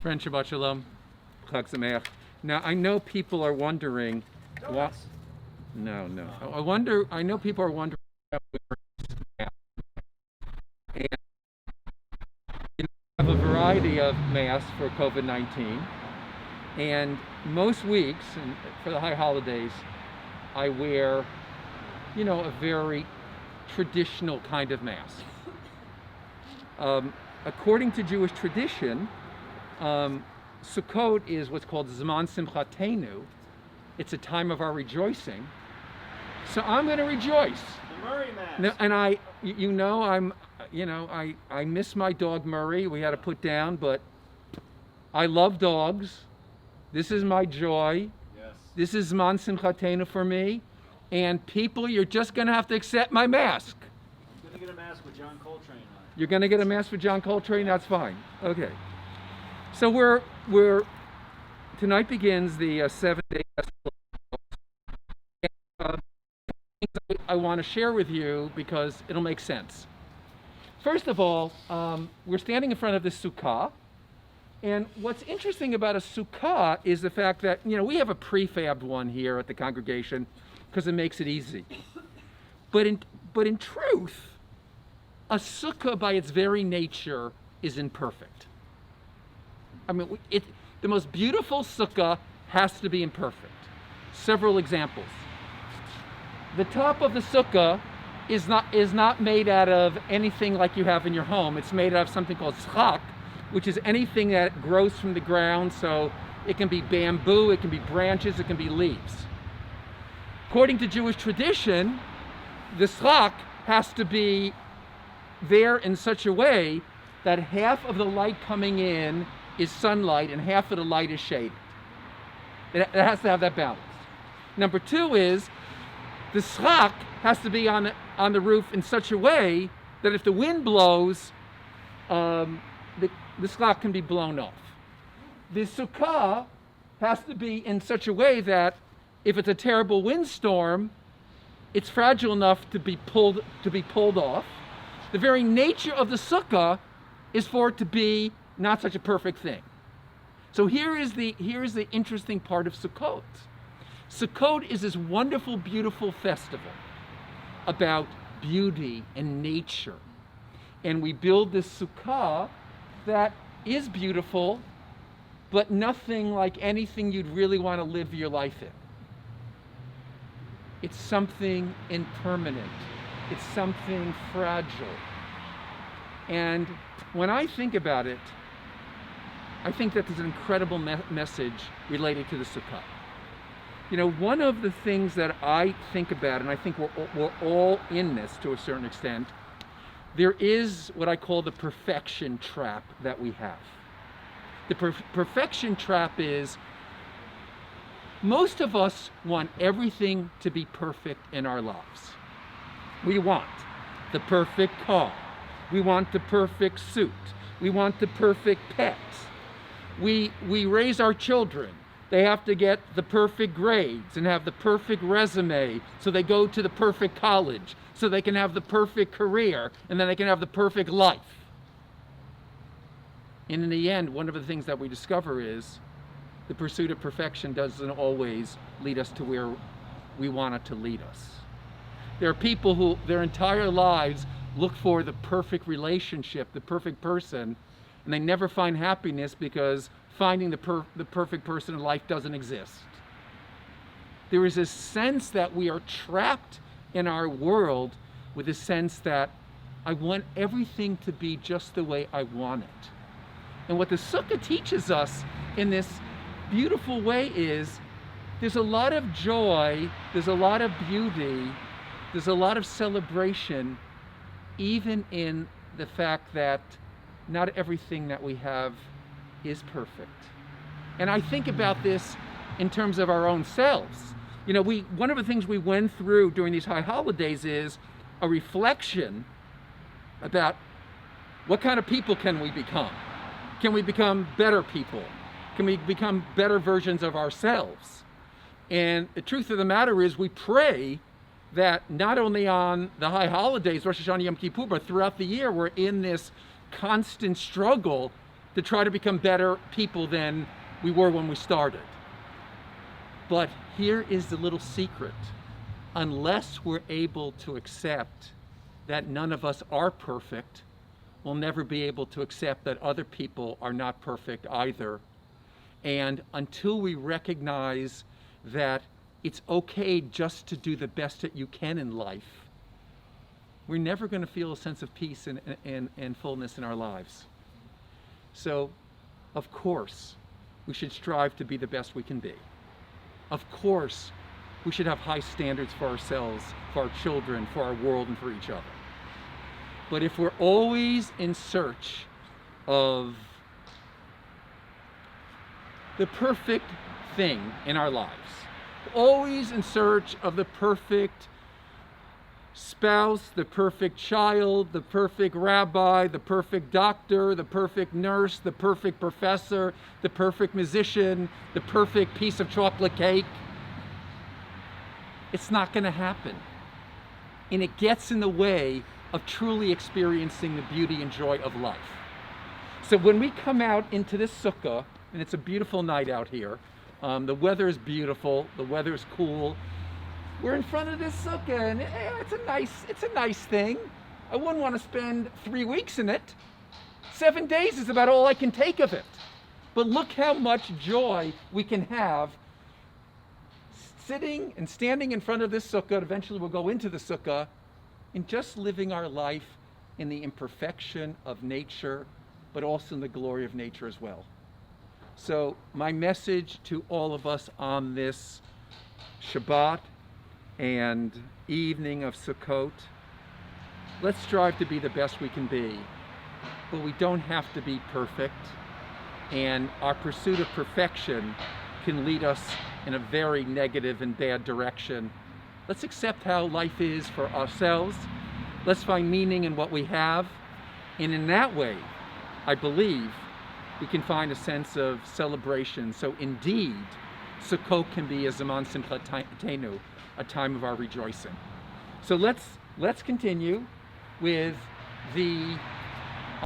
Friend Shabbat Shalom, Chag Sameach. Now I know people are wondering what. No. I know people are wondering. And we have a variety of masks for COVID-19, and most weeks, and for the high holidays, I wear, a very traditional kind of mask. According to Jewish tradition, Sukkot is what's called Zman Simchatenu. It's a time of our rejoicing. So I'm going to rejoice. The Murray mask. No, and I miss my dog Murray. We had to put down, but I love dogs. This is my joy. Yes. This is Zman Simchatenu for me. And people, you're just going to have to accept my mask. I'm going to get a mask with John Coltrane on it. You're going to get a mask for John Coltrane? That's fine. Okay. So we're tonight begins the 7-day festival. I want to share with you because it'll make sense. First of all, we're standing in front of this sukkah, and what's interesting about a sukkah is the fact that we have a prefabbed one here at the congregation because it makes it easy. But in truth, a sukkah by its very nature is imperfect. I mean, the most beautiful sukkah has to be imperfect. Several examples. The top of the sukkah is not made out of anything like you have in your home. It's made out of something called schak, which is anything that grows from the ground. So it can be bamboo, it can be branches, it can be leaves. According to Jewish tradition, the schak has to be there in such a way that half of the light coming in is sunlight and half of the light is shade. It has to have that balance. Number two is the schak has to be on the roof in such a way that if the wind blows, the schak can be blown off. The sukkah has to be in such a way that if it's a terrible windstorm, it's fragile enough to be pulled off. The very nature of the sukkah is for it to be not such a perfect thing. So here is the interesting part of Sukkot. Sukkot is this wonderful, beautiful festival about beauty and nature. And we build this sukkah that is beautiful, but nothing like anything you'd really want to live your life in. It's something impermanent. It's something fragile. And when I think about it, I think that there's an incredible message related to the sukkah. One of the things that I think about, and I think we're all in this to a certain extent, there is what I call the perfection trap that we have. The perfection trap is most of us want everything to be perfect in our lives. We want the perfect car. We want the perfect suit. We want the perfect pet. We raise our children. They have to get the perfect grades and have the perfect resume so they go to the perfect college, so they can have the perfect career, and then they can have the perfect life. And in the end, one of the things that we discover is the pursuit of perfection doesn't always lead us to where we want it to lead us. There are people who their entire lives look for the perfect relationship, the perfect person, and they never find happiness because finding the perfect person in life doesn't exist. There is a sense that we are trapped in our world with a sense that I want everything to be just the way I want it. And what the sukkah teaches us in this beautiful way is there's a lot of joy, there's a lot of beauty, there's a lot of celebration, even in the fact that not everything that we have is perfect. And I think about this in terms of our own selves. One of the things we went through during these high holidays is a reflection about what kind of people can we become? Can we become better people? Can we become better versions of ourselves? And the truth of the matter is we pray that not only on the high holidays, Rosh Hashanah, Yom Kippur, but throughout the year, we're in this constant struggle to try to become better people than we were when we started. But here is the little secret. Unless we're able to accept that none of us are perfect, we'll never be able to accept that other people are not perfect either. And until we recognize that it's okay just to do the best that you can in life, we're never going to feel a sense of peace and fullness in our lives. So, of course, we should strive to be the best we can be. Of course, we should have high standards for ourselves, for our children, for our world, and for each other. But if we're always in search of the perfect thing in our lives, always in search of the perfect spouse, the perfect child, the perfect rabbi, the perfect doctor, the perfect nurse, the perfect professor, the perfect musician, the perfect piece of chocolate cake, it's not going to happen. And it gets in the way of truly experiencing the beauty and joy of life. So when we come out into this sukkah, and it's a beautiful night out here, the weather is beautiful, the weather is cool, we're in front of this sukkah, and it's a nice thing. I wouldn't want to spend 3 weeks in it. 7 days is about all I can take of it. But look how much joy we can have sitting and standing in front of this sukkah. Eventually we'll go into the sukkah, and just living our life in the imperfection of nature, but also in the glory of nature as well. So my message to all of us on this Shabbat and evening of Sukkot, let's strive to be the best we can be, but we don't have to be perfect, and our pursuit of perfection can lead us in a very negative and bad direction. Let's accept how life is for ourselves. Let's find meaning in what we have, and in that way, I believe, we can find a sense of celebration. So indeed, Sukkot can be a Zaman Simchatenu, a time of our rejoicing. So let's continue with the